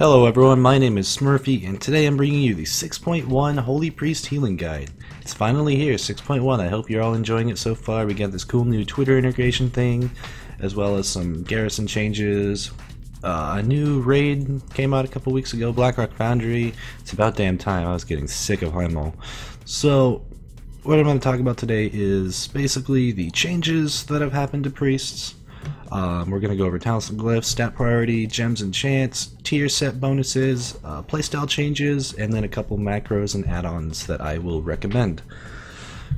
Hello everyone, my name is Smurfy, and today I'm bringing you the 6.1 Holy Priest Healing Guide. It's finally here, 6.1. I hope you're all enjoying it so far. We got this cool new Twitter integration thing, as well as some garrison changes. A new raid came out a couple weeks ago, Blackrock Foundry. It's about damn time. I was getting sick of Heimel. So, what I'm going to talk about today is basically the changes that have happened to priests. We're going to go over talents and glyphs, stat priority, gems and chants, tier set bonuses, playstyle changes, and then a couple macros and add-ons that I will recommend.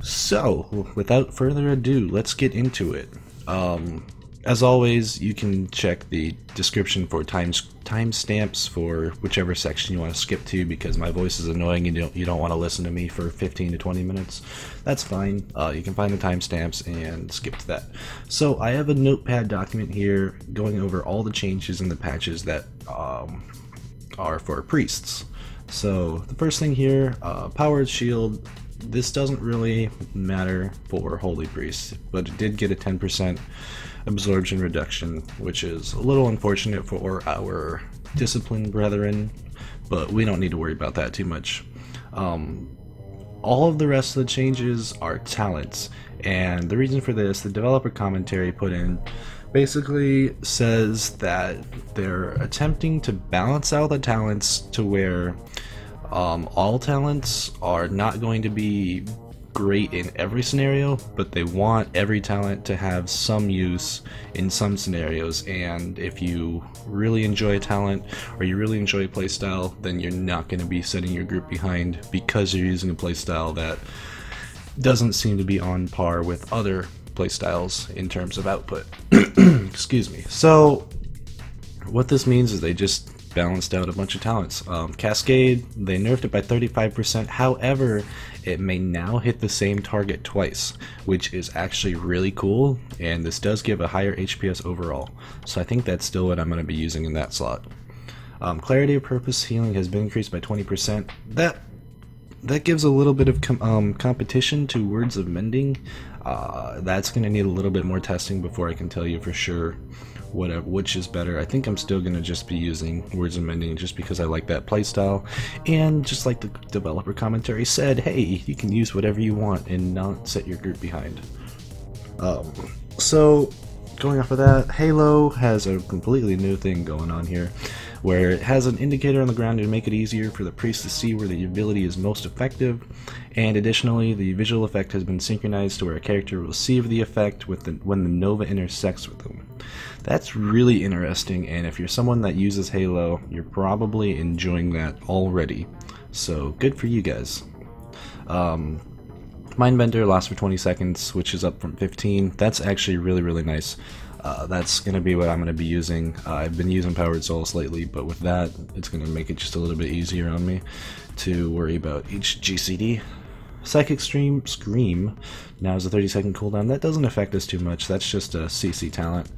So, without further ado, let's get into it. As always, you can check the description for timestamps for whichever section you want to skip to, because my voice is annoying and you don't want to listen to me for 15 to 20 minutes. That's fine. You can find the timestamps and skip to that. So I have a notepad document here going over all the changes in the patches that are for priests. So the first thing here, powered shield. This doesn't really matter for holy priests, but it did get a 10% absorption reduction, which is a little unfortunate for our disciplined brethren, but we don't need to worry about that too much. All of the rest of the changes are talents, and the reason for this, the developer commentary put in, basically says that they're attempting to balance out the talents to where all talents are not going to be great in every scenario, but they want every talent to have some use in some scenarios. And if you really enjoy a talent or you really enjoy a playstyle, then you're not going to be setting your group behind because you're using a playstyle that doesn't seem to be on par with other playstyles in terms of output. Excuse me. So what this means is they just balanced out a bunch of talents. Cascade, they nerfed it by 35%, however, it may now hit the same target twice, which is actually really cool, and this does give a higher HPS overall, so I think that's still what I'm going to be using in that slot. Clarity of Purpose healing has been increased by 20%. That gives a little bit of competition to Words of Mending. That's going to need a little bit more testing before I can tell you for sure which is better. I think I'm still going to just be using Words of Mending just because I like that playstyle, and just like the developer commentary said, hey, you can use whatever you want and not set your group behind. So going off of that, Halo has a completely new thing going on here, where it has an indicator on the ground to make it easier for the priest to see where the ability is most effective, and additionally the visual effect has been synchronized to where a character will receive the effect when the Nova intersects with them. That's really interesting, and if you're someone that uses Halo, you're probably enjoying that already, so good for you guys. Mindbender lasts for 20 seconds, which is up from 15. That's actually really nice. That's going to be what I'm going to be using. I've been using Powered Souls lately, but with that, it's going to make it just a little bit easier on me to worry about each GCD. Psychic Scream now has a 30-second cooldown. That doesn't affect us too much. That's just a CC talent.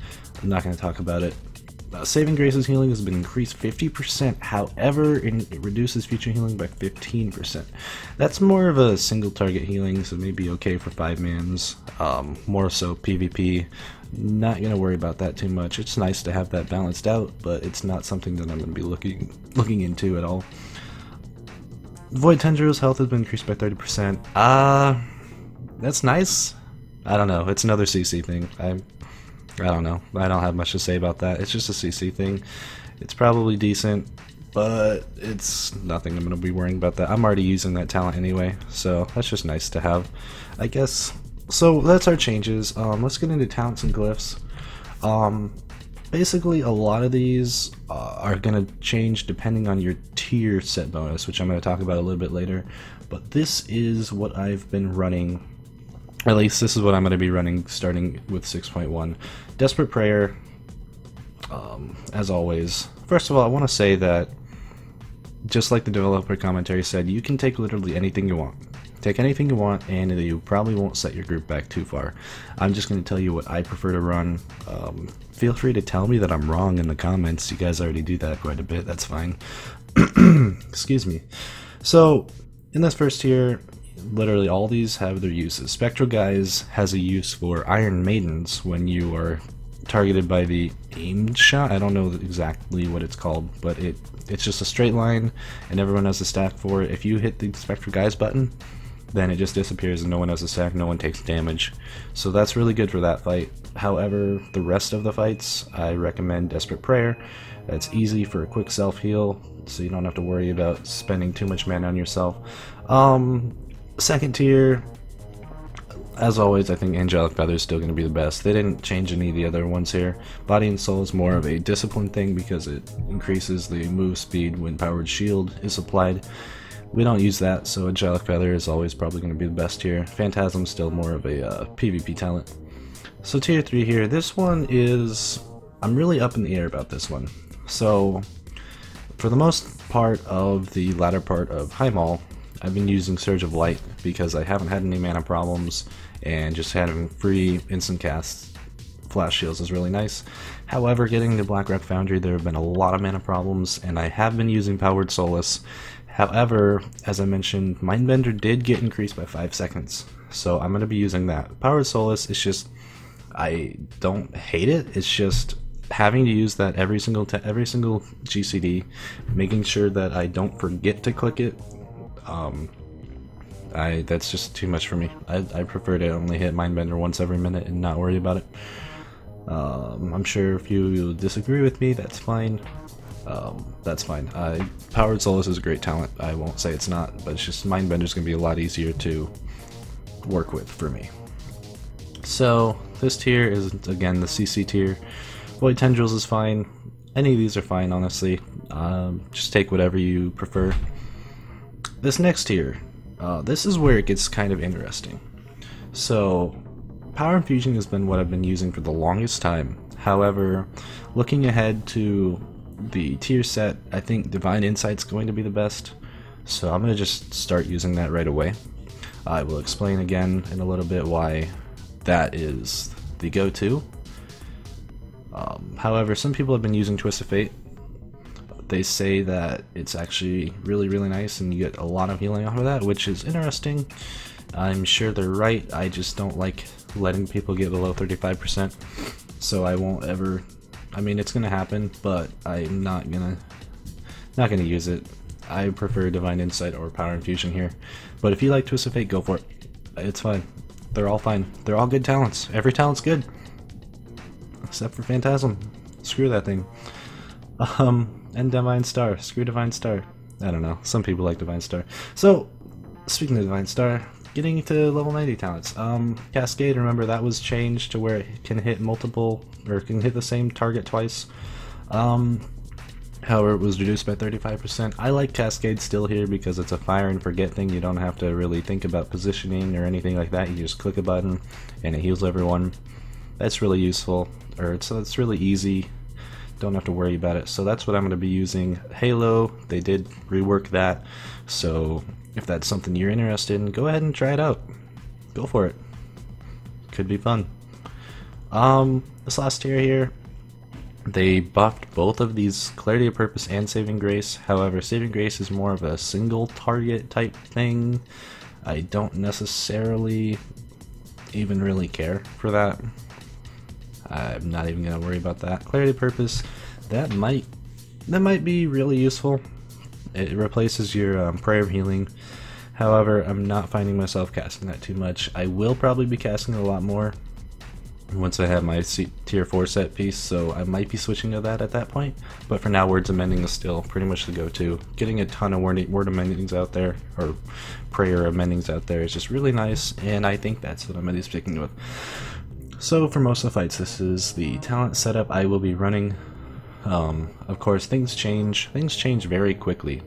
I'm not going to talk about it. Saving Grace's healing has been increased 50%, however, it reduces future healing by 15%. That's more of a single target healing, so maybe okay for 5-mans, more so PvP. Not going to worry about that too much. It's nice to have that balanced out, but it's not something that I'm going to be looking into at all. Void Tendril's health has been increased by 30%. That's nice. I don't know. It's another CC thing. I don't know. I don't have much to say about that. It's just a CC thing. It's probably decent, but it's nothing I'm going to be worrying about that. I'm already using that talent anyway, so that's just nice to have, I guess. So that's our changes. Let's get into talents and glyphs. Basically, a lot of these are going to change depending on your tier set bonus, which I'm going to talk about a little bit later. But this is what I've been running. At least this is what I'm going to be running starting with 6.1. Desperate Prayer, as always. First of all, I want to say that, just like the developer commentary said, you can take literally anything you want. Take anything you want, and you probably won't set your group back too far. I'm just going to tell you what I prefer to run. Feel free to tell me that I'm wrong in the comments. You guys already do that quite a bit. That's fine. Excuse me. So, in this first tier, literally all these have their uses. Spectral Guise has a use for Iron Maidens when you are targeted by the aimed shot. I don't know exactly what it's called, but it's just a straight line, and everyone has a stack for it. If you hit the Spectre Guys button, then it just disappears and no one has a stack, no one takes damage. So that's really good for that fight. However, the rest of the fights, I recommend Desperate Prayer. That's easy for a quick self-heal, so you don't have to worry about spending too much mana on yourself. Second tier, as always, I think Angelic Feather is still going to be the best. They didn't change any of the other ones here. Body and Soul is more of a discipline thing because it increases the move speed when Powered Shield is applied. We don't use that, so Angelic Feather is always probably going to be the best here. Phantasm's still more of a PvP talent. So tier 3 here, this one is... I'm really up in the air about this one. So, for the most part of the latter part of Highmaul, I've been using Surge of Light because I haven't had any mana problems, and just having free instant casts flash shields is really nice. However, getting the Blackrock Foundry, there have been a lot of mana problems, and I have been using Powered Solace. However, as I mentioned, Mindbender did get increased by 5 seconds, so I'm going to be using that. Powered Solace is just, I don't hate it, it's just having to use that every single GCD, making sure that I don't forget to click it. That's just too much for me. I prefer to only hit Mindbender once every minute and not worry about it. I'm sure if you disagree with me, that's fine. That's fine. Powered Solace is a great talent. I won't say it's not, but it's just Mindbender's going to be a lot easier to work with for me. So this tier is again the CC tier. Void Tendrils is fine. Any of these are fine, honestly. Just take whatever you prefer. This next tier, this is where it gets kind of interesting. So Power Infusion has been what I've been using for the longest time. However, looking ahead to the tier set, I think Divine Insight's going to be the best, so I'm going to just start using that right away. I will explain again in a little bit why that is the go-to. However, some people have been using Twist of Fate. They say that it's actually really nice and you get a lot of healing off of that, which is interesting. I'm sure they're right, I just don't like letting people get below 35%, so I won't ever... I mean, it's gonna happen, but I'm not gonna use it. I prefer Divine Insight or Power Infusion here. But if you like Twist of Fate, go for it. It's fine. They're all fine. They're all good talents. Every talent's good. Except for Phantasm. Screw that thing. And Divine Star. Screw Divine Star. I don't know. Some people like Divine Star. So, speaking of Divine Star, getting to level 90 talents. Cascade, remember that was changed to where it can hit multiple, or can hit the same target twice. However, it was reduced by 35%. I like Cascade still here because it's a fire and forget thing. You don't have to really think about positioning or anything like that. You just click a button and it heals everyone. That's really useful, so it's really easy. Don't have to worry about it. So that's what I'm going to be using. Halo, they did rework that, so if that's something you're interested in, go ahead and try it out. Go for it. Could be fun. This last tier here, they buffed both of these Clarity of Purpose and Saving Grace. However, Saving Grace is more of a single target type thing. I don't necessarily even really care for that. I'm not even gonna worry about that. Clarity of Purpose, that might be really useful. It replaces your Prayer of Healing. However, I'm not finding myself casting that too much. I will probably be casting a lot more once I have my tier 4 set piece, so I might be switching to that at that point. But for now, Words of Mending is still pretty much the go-to. Getting a ton of Word of Mendings out there, or Prayer of Mendings out there, is just really nice, and I think that's what I'm going to be sticking with. So for most of the fights, this is the talent setup I will be running. Of course, things change very quickly,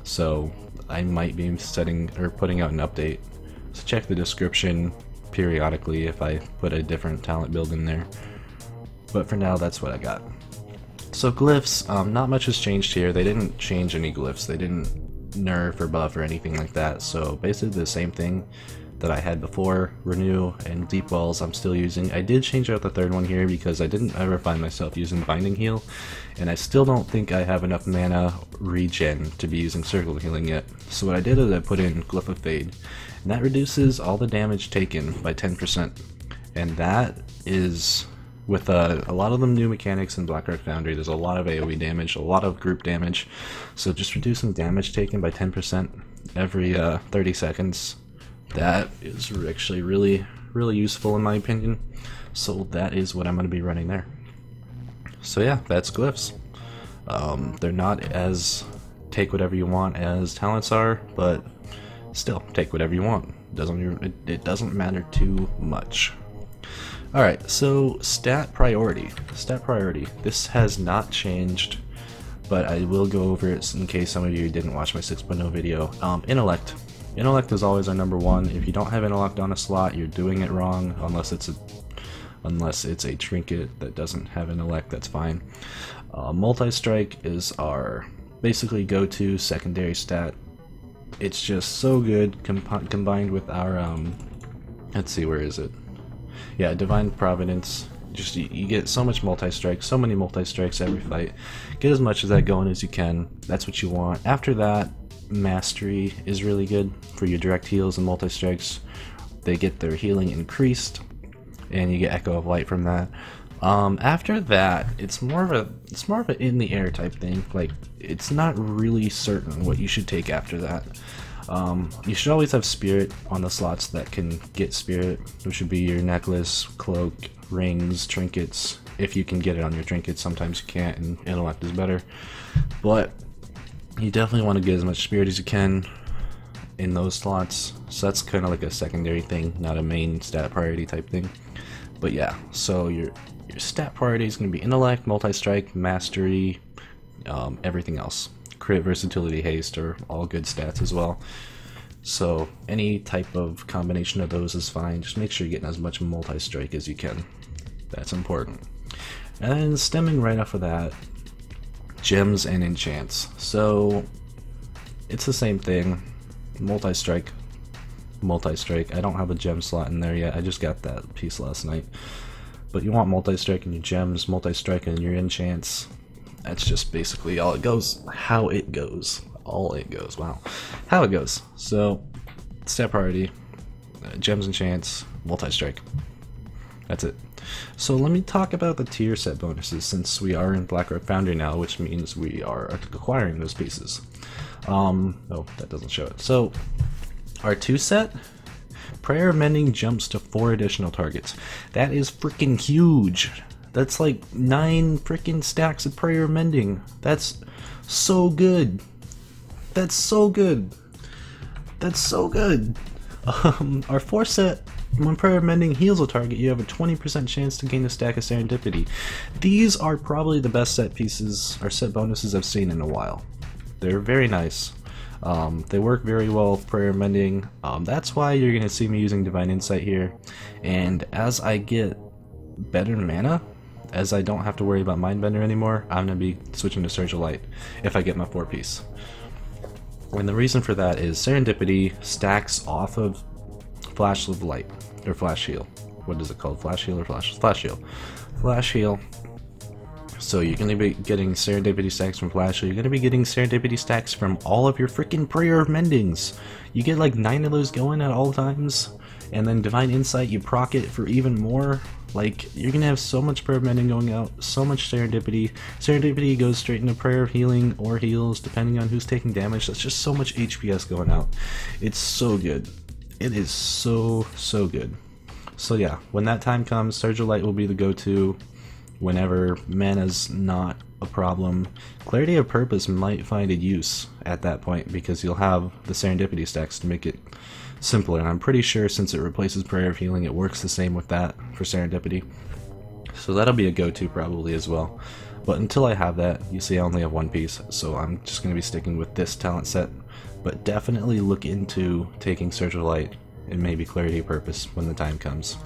so I might be setting or putting out an update. So check the description periodically if I put a different talent build in there. But for now, that's what I got. So Glyphs, not much has changed here. They didn't change any Glyphs. They didn't nerf or buff or anything like that. So basically the same thing that I had before. Renew and Deep Wells I'm still using. I did change out the third one here because I didn't ever find myself using Binding Heal, and I still don't think I have enough mana regen to be using Circle Healing yet. So what I did is I put in Glyph of Fade, and that reduces all the damage taken by 10%. And that is With a lot of them new mechanics in Blackrock Foundry, there's a lot of AoE damage, a lot of group damage, so just reducing damage taken by 10% every 30 seconds, that is actually really useful in my opinion, so that is what I'm going to be running there. So yeah, that's Glyphs. They're not as take whatever you want as talents are, but still, take whatever you want. It doesn't matter too much. Alright, so stat priority. Stat priority. This has not changed, but I will go over it in case some of you didn't watch my 6.0 video. Intellect. Intellect is always our number one. If you don't have intellect on a slot, you're doing it wrong, unless it's a trinket that doesn't have intellect, that's fine. Multi-strike is our basically go-to secondary stat. It's just so good combined with our let's see, where is it? Yeah, Divine Providence. Just you get so much multi-strike, so many multi-strikes every fight. Get as much of that going as you can. That's what you want. After that, Mastery is really good for your direct heals and multi-strikes. They get their healing increased, and you get Echo of Light from that. After that, it's more of a in the air type thing. Like, it's not really certain what you should take after that. You should always have Spirit on the slots that can get Spirit, which would be your necklace, cloak, rings, trinkets. If you can get it on your trinkets, sometimes you can't, and intellect is better. But you definitely want to get as much Spirit as you can in those slots. So that's kind of like a secondary thing, not a main stat priority type thing. But yeah, so your stat priority is going to be intellect, multi-strike, mastery, everything else. Crit, versatility, haste are all good stats as well. So any type of combination of those is fine. Just make sure you're getting as much multi-strike as you can. That's important. And then stemming right off of that, gems and enchants. So it's the same thing. Multi-strike. I don't have a gem slot in there yet. I just got that piece last night. But you want multi-strike in your gems, multi-strike in your enchants. That's just basically all it goes. How it goes. All it goes. Wow. How it goes. So, stat priority, gems, enchants, multi-strike. That's it. So let me talk about the tier set bonuses, since we are in Blackrock Foundry now, which means we are acquiring those pieces. Oh, that doesn't show it. So, our 2 set, Prayer Mending jumps to 4 additional targets. That is freaking huge. That's like 9 freaking stacks of Prayer Mending. That's so good. That's so good. That's so good. Our 4 set, when Prayer Mending heals a target, you have a 20% chance to gain a stack of Serendipity. These are probably the best set pieces or set bonuses I've seen in a while. They're very nice. They work very well with Prayer Mending. That's why you're going to see me using Divine Insight here. And as I get better mana, as I don't have to worry about Mindbender anymore, I'm going to be switching to Surge of Light if I get my 4-piece. And the reason for that is Serendipity stacks off of Flash of Light, or Flash Heal. What is it called? Flash Heal or Flash Heal? Flash Heal. So you're going to be getting Serendipity stacks from Flash Heal. You're going to be getting Serendipity stacks from all of your freaking Prayer Mendings. You get like 9 of those going at all times. And then Divine Insight, you proc it for even more. Like, you're gonna have so much Prayer Mending going out, so much Serendipity. Serendipity goes straight into Prayer Healing or heals, depending on who's taking damage. That's just so much HPS going out. It's so good. It is so good. So yeah, when that time comes, Surge of Light will be the go-to whenever mana's not a problem. Clarity of Purpose might find a use at that point, because you'll have the Serendipity stacks to make it simpler, and I'm pretty sure since it replaces Prayer of Healing, it works the same with that for Serendipity. So that'll be a go-to probably as well. But until I have that, you see I only have 1 piece, so I'm just going to be sticking with this talent set. But definitely look into taking Surge of Light and maybe Clarity of Purpose when the time comes.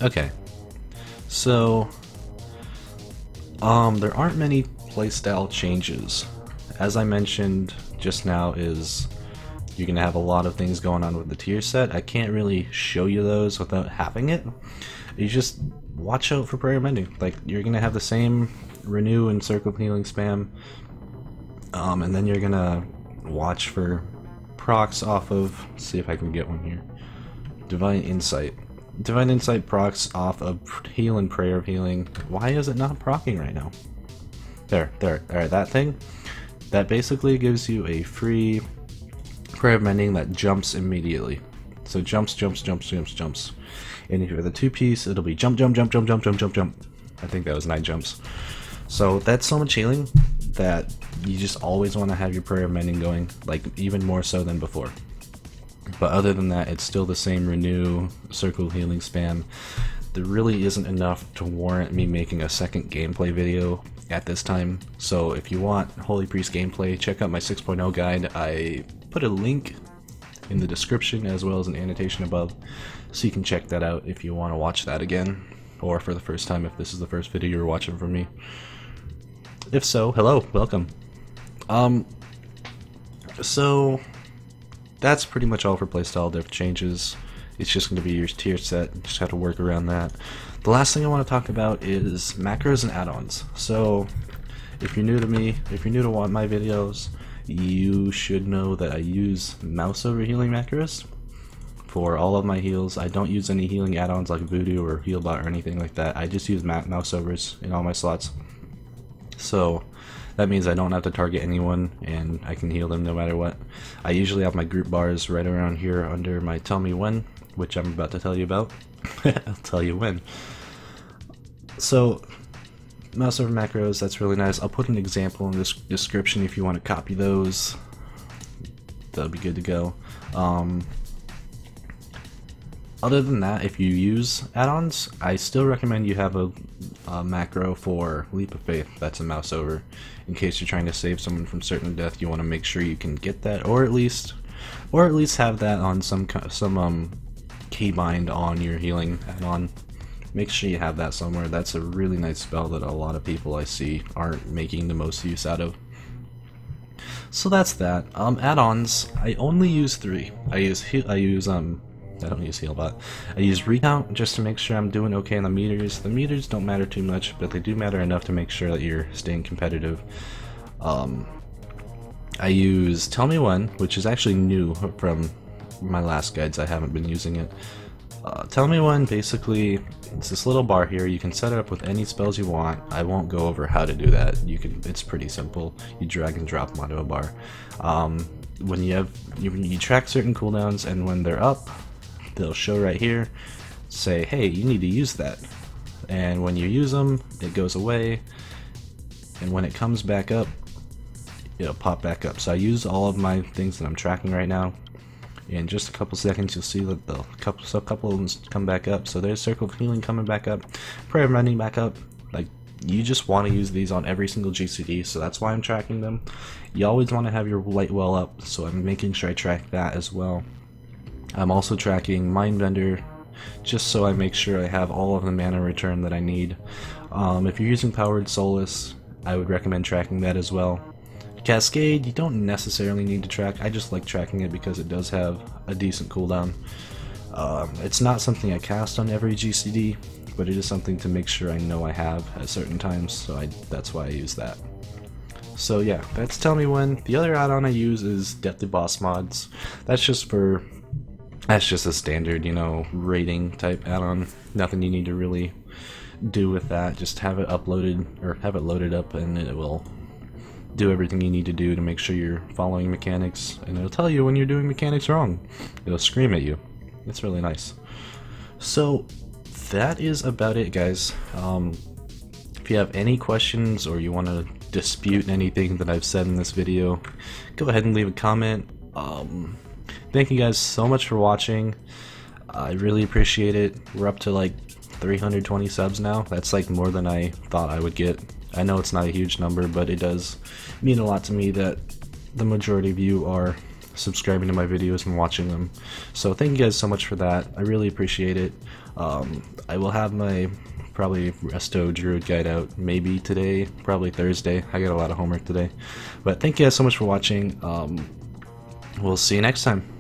Okay, so there aren't many playstyle changes. As I mentioned just now, is you're going to have a lot of things going on with the tier set. I can't really show you those without having it. You just watch out for Prayer Mending. Like, you're going to have the same Renew and Circle Healing spam, and then you're going to watch for procs off of, see if I can get one here, Divine Insight. Divine Insight procs off of Heal and Prayer of Healing. Why is it not procking right now? There. Alright, that thing. That basically gives you a free Prayer of Mending that jumps immediately. So jumps. And if you have the 2-piece, it'll be jump. I think that was 9 jumps. So that's so much healing that you just always want to have your Prayer of Mending going, like even more so than before. But other than that, it's still the same renew, circle healing spam. There really isn't enough to warrant me making a second gameplay video at this time. So if you want Holy Priest gameplay, check out my 6.0 guide. I put a link in the description as well as an annotation above, so you can check that out if you want to watch that again, or for the first time if this is the first video you're watching from me. If so, hello, welcome. So that's pretty much all for Playstyle Changes. It's just going to be your tier set, just have to work around that. The last thing I want to talk about is macros and add-ons. So if you're new to me, if you're new to my videos, you should know that I use mouseover healing macros for all of my heals. I don't use any healing add-ons like Voodoo or Healbot or anything like that. I just use mouseovers in all my slots. So that means I don't have to target anyone and I can heal them no matter what. I usually have my group bars right around here under my tell me when, which I'm about to tell you about. I'll tell you when. So mouseover macros, that's really nice. I'll put an example in this description if you want to copy those. That'll be good to go. Other than that, if you use add-ons, I still recommend you have a macro for Leap of Faith. That's a mouseover. In case you're trying to save someone from certain death, you want to make sure you can get that, or at least have that on some keybind on your healing add-on. Make sure you have that somewhere. That's a really nice spell that a lot of people I see aren't making the most use out of. So that's that. Add-ons, I only use 3. I don't use Healbot. I use Recount just to make sure I'm doing okay on the meters. The meters don't matter too much, but they do matter enough to make sure that you're staying competitive. I use Tell Me When, which is actually new from my last guides. I haven't been using it. Tell Me When, basically, it's this little bar here. You can set it up with any spells you want. I won't go over how to do that. It's pretty simple. You drag and drop them onto a bar. When you track certain cooldowns, and when they're up, they'll show right here, say, hey, you need to use that. And when you use them, it goes away, and when it comes back up, it'll pop back up. So I use all of my things that I'm tracking right now. In just a couple seconds, you'll see that a couple of them come back up. So there's Circle of Healing coming back up, Prayer of Mending back up. Like, you just want to use these on every single GCD, so that's why I'm tracking them. You always want to have your Light Well up, so I'm making sure I track that as well. I'm also tracking Mindbender, just so I make sure I have all of the mana return that I need. If you're using Powered Solace, I would recommend tracking that as well. Cascade, you don't necessarily need to track. I just like tracking it because it does have a decent cooldown. It's not something I cast on every GCD, but it is something to make sure I know I have at certain times, so that's why I use that. So yeah, that's Tell Me When. The other add-on I use is Depth of Boss Mods. That's just a standard, rating type add-on. Nothing you need to really do with that. Just have it uploaded, or have it loaded up, and it will do everything you need to do to make sure you're following mechanics, and it'll tell you when you're doing mechanics wrong. It'll scream at you. It's really nice. So that is about it, guys. If you have any questions or you want to dispute anything that I've said in this video, go ahead and leave a comment. Thank you guys so much for watching. I really appreciate it. We're up to like 320 subs now. That's like more than I thought I would get. I know it's not a huge number, but it does mean a lot to me that the majority of you are subscribing to my videos and watching them. So thank you guys so much for that. I really appreciate it. I will have my probably Resto Druid guide out maybe today, probably Thursday. I got a lot of homework today. But thank you guys so much for watching. We'll see you next time.